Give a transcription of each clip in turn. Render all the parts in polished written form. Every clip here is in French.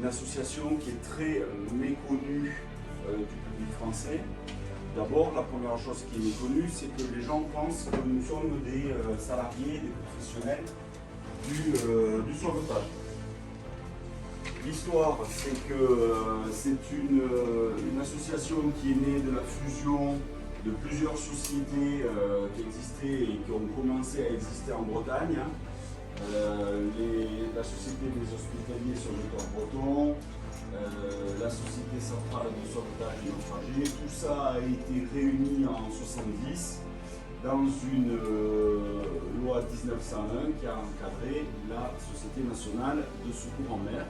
une association qui est très méconnue du public français. D'abord, la première chose qui est méconnue, c'est que les gens pensent que nous sommes des salariés, des professionnels du sauvetage. L'histoire, c'est que c'est une association qui est née de la fusion de plusieurs sociétés qui existaient et qui ont commencé à exister en Bretagne. La Société des Hospitaliers Sauveteurs Bretons, la Société Centrale de Sauvetage et Naufragés, tout ça a été réuni en 70 dans une loi 1901 qui a encadré la Société Nationale de Secours en Mer,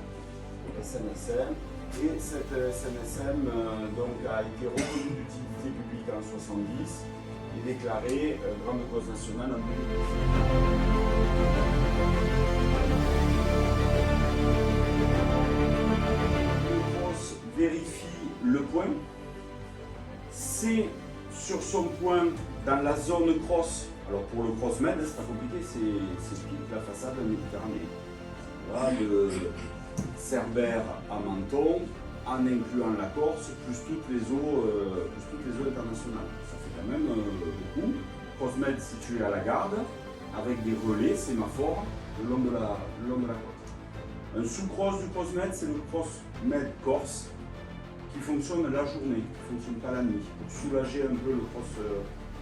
SNSM. Et cette SNSM donc, a été reconnue d'utilité publique en 70 et déclarée grande cause nationale en 2012. Le CROSS vérifie le point. C'est sur son point dans la zone CROSS. Alors pour le CROSS-Med, c'est pas compliqué, c'est pile la façade méditerranéenne. Voilà, de Cerbère à Menton, en incluant la Corse, plus toutes les eaux internationales. Ça fait quand même beaucoup. CROSS-Med situé à la Garde, avec des relais sémaphores le long de la côte. Un sous-cross du CROSS-Med, c'est le CROSS-Med Corse, qui fonctionne la journée, qui ne fonctionne pas la nuit, pour soulager un peu le CROSS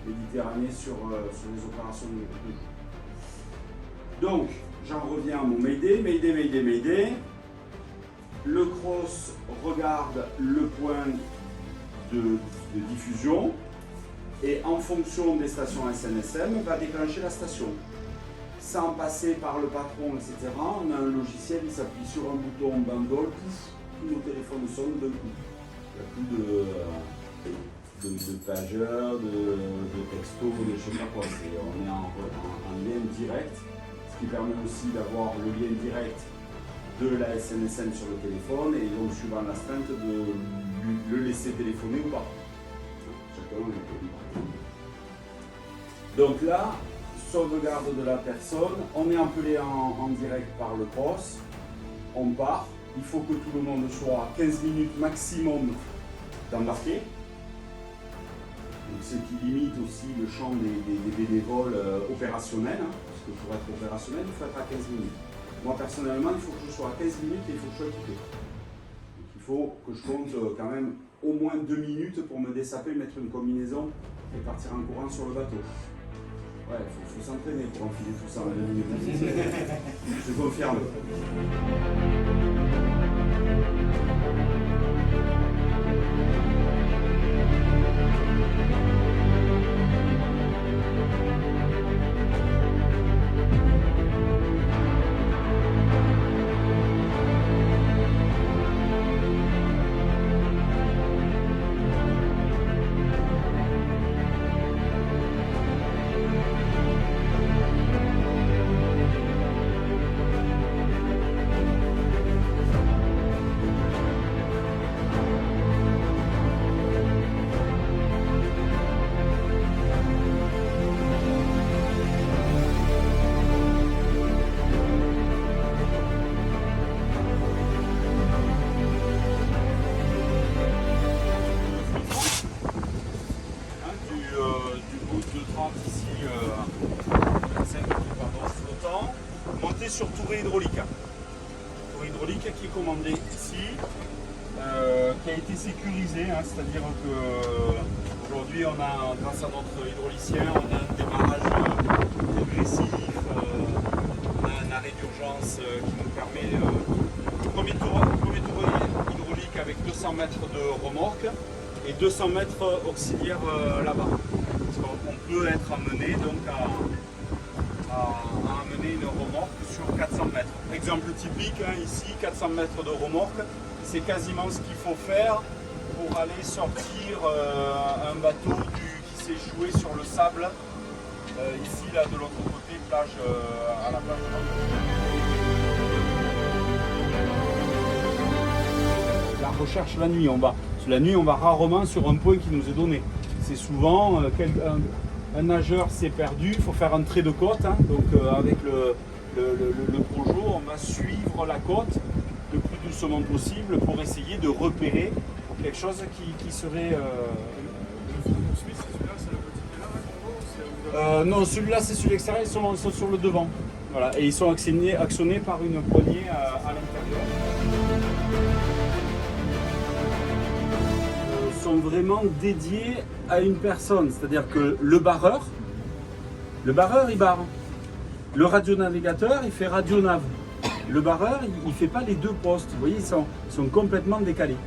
méditerranéen sur les opérations de jour. Donc, j'en reviens à mon Mayday. Le CROSS regarde le point de diffusion et en fonction des stations SNSM, va déclencher la station. Sans passer par le patron, etc., on a un logiciel qui s'appuie sur un bouton bandole, tous nos téléphones sonnent d'un coup. Il n'y a plus de pageurs, de textos, de je sais pas quoi. On est en lien direct, ce qui permet aussi d'avoir le lien direct de la SNSM sur le téléphone et donc suivant l'astreinte de le laisser téléphoner ou pas. Chacun donc là, sauvegarde de la personne, on est appelé en direct par le CROSS, on part, il faut que tout le monde soit à 15 minutes maximum d'embarquer. Ce qui limite aussi le champ des bénévoles opérationnels, hein, parce que pour être opérationnel, il faut être à 15 minutes. Moi personnellement, il faut que je sois à 15 minutes et il faut que je sois équipé. Donc, il faut que je compte quand même au moins 2 minutes pour me dessaper, mettre une combinaison et partir en courant sur le bateau. Ouais, il faut s'entraîner pour enfiler tout ça en 2 minutes. Je confirme. Sur tourée hydraulique. Tourée hydraulique qui est commandée ici, qui a été sécurisée, hein, c'est-à-dire qu'aujourd'hui on a, grâce à notre hydraulicien, on a un démarrage progressif, on a un arrêt d'urgence qui nous permet premier tour hydraulique avec 200 mètres de remorque et 200 mètres auxiliaires là-bas. Parce qu'on peut être amené donc à amener une remorque sur 400 mètres. Exemple typique, hein, ici, 400 mètres de remorque, c'est quasiment ce qu'il faut faire pour aller sortir un bateau qui s'est joué sur le sable, ici, là, de l'autre côté, plage, à la plage. La recherche la nuit, la nuit, on va rarement sur un point qui nous est donné. C'est souvent un nageur s'est perdu, il faut faire un trait de côte, hein, donc avec le projo, on va suivre la côte le plus doucement possible pour essayer de repérer quelque chose qui serait... non, celui-là c'est sur l'extérieur, ils sont sur le devant. Voilà, et ils sont actionnés par une poignée à l'intérieur. Ils sont vraiment dédiés à une personne, c'est-à-dire que le barreur il barre. Le radionavigateur, il fait radionav. Le barreur, il ne fait pas les deux postes. Vous voyez, ils sont complètement décalés.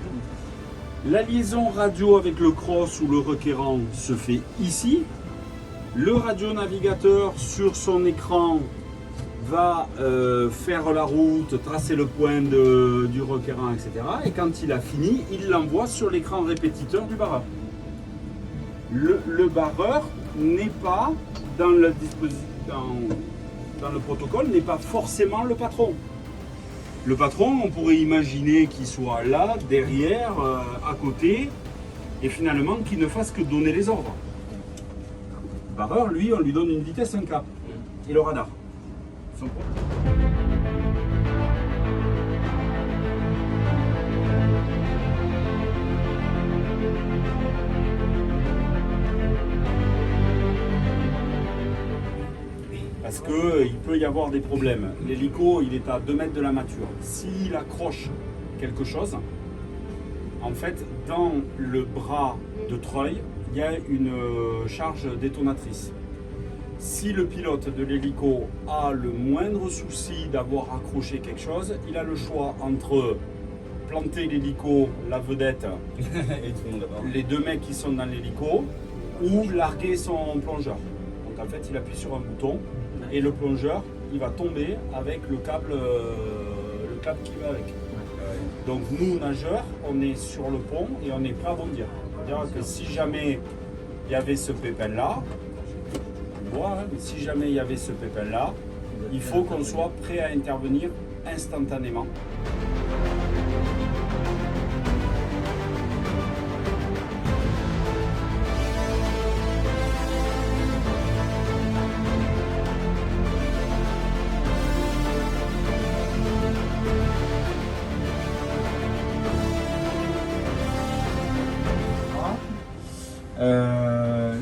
La liaison radio avec le cross ou le requérant se fait ici. Le radionavigateur sur son écran va faire la route, tracer le point du requérant, etc. Et quand il a fini, il l'envoie sur l'écran répétiteur du barreur. Le barreur n'est pas dans le protocole, n'est pas forcément le patron. Le patron, on pourrait imaginer qu'il soit là, derrière, à côté, et finalement qu'il ne fasse que donner les ordres. Le barreur, lui, on lui donne une vitesse, un cap, et le radar. Parce qu'il peut y avoir des problèmes. L'hélico, il est à 2 mètres de la mâture. S'il accroche quelque chose, en fait, dans le bras de treuil, il y a une charge détonatrice. Si le pilote de l'hélico a le moindre souci d'avoir accroché quelque chose, il a le choix entre planter l'hélico, la vedette, et les 2 mecs qui sont dans l'hélico, ou larguer son plongeur. Donc en fait, il appuie sur un bouton et le plongeur, il va tomber avec le câble qui va avec. Donc nous, nageurs, on est sur le pont et on est prêt à bondir. C'est-à-dire que si jamais il y avait ce pépin-là, si jamais il y avait ce pépin-là, il faut qu'on soit prêt à intervenir instantanément.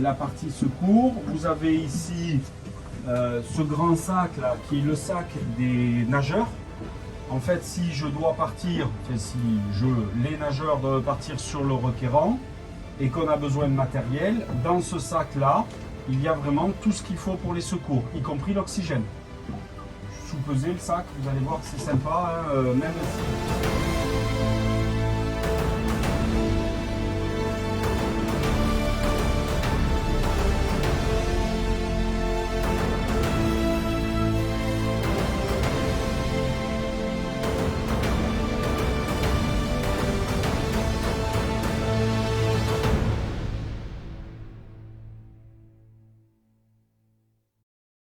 La partie secours, vous avez ici ce grand sac là qui est le sac des nageurs. En fait, si je dois partir, les nageurs doivent partir sur le requérant et qu'on a besoin de matériel, dans ce sac là, il y a vraiment tout ce qu'il faut pour les secours, y compris l'oxygène. Sous-pesez le sac, vous allez voir que c'est sympa, hein, même si...